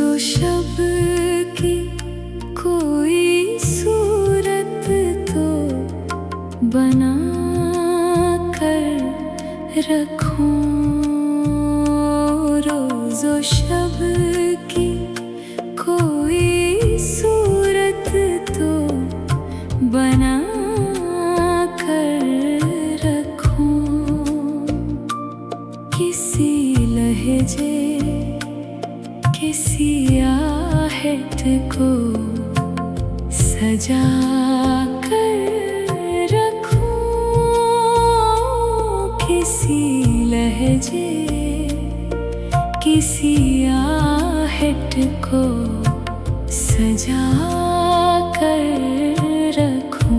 रोज़ो शब की कोई सूरत तो बना कर रखूं। रोज़ो शब की कोई सूरत तो बना कर रखूं। किसी लहजे किसी आहट को सजा कर रखूं। किसी लहजे किसी आहट को सजा कर रखूं।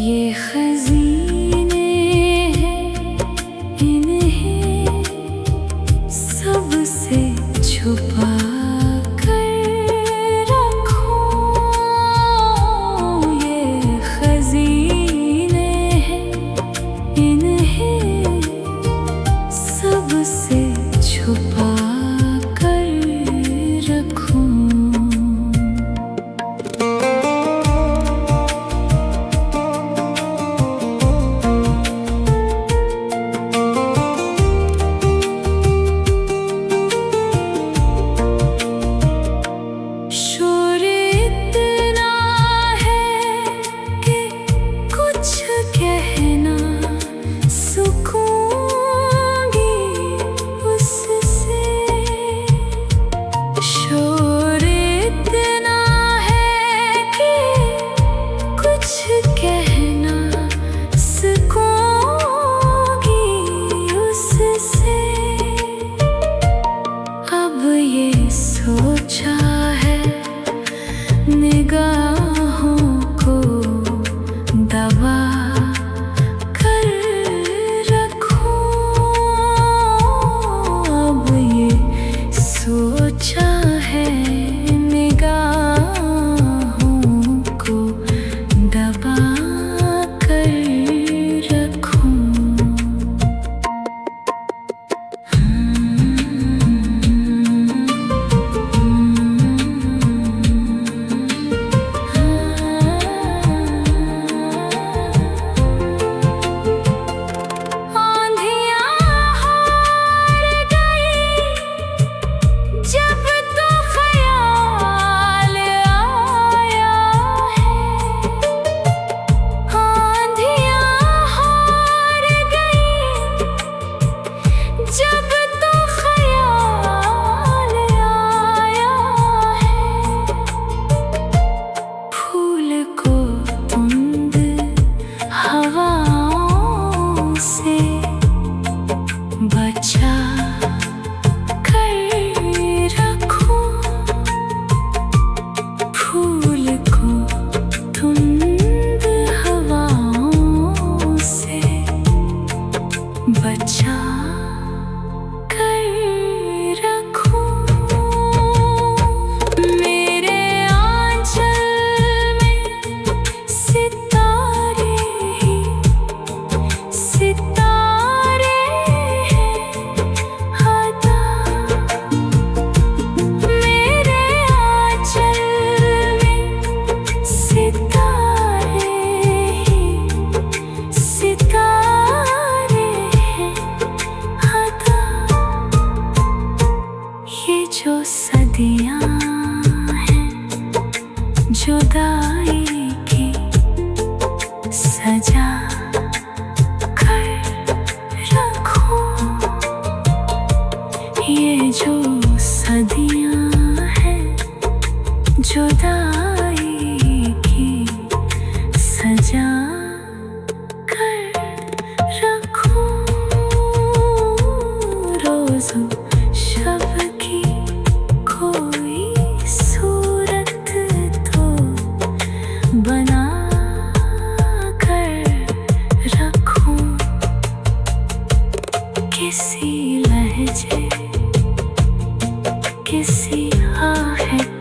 ये खज़ीने हैं, इन्हें सबसे छुपा कर रखूं। ये खज़ीने हैं, इन्हें सबसे छुपा कर रखूं। सोचा है निगाहों को दबा कर रखूं। अब ये सोचा है निगाहों को दबा कर रखूं। बचा कर रखूं। फूल को धुंध हवाओं से बचा कर रखूं। मेरे आंचल में सितारे ही सितारे जो सदियां हैं जुदाई की सजा कर रखूं। ये जो सदियां हैं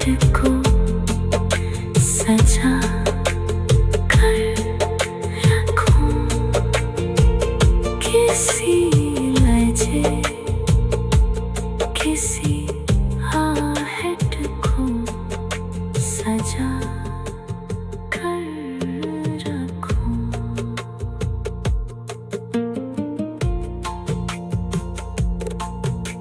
को सजा कर रखूं किसी वजह किसी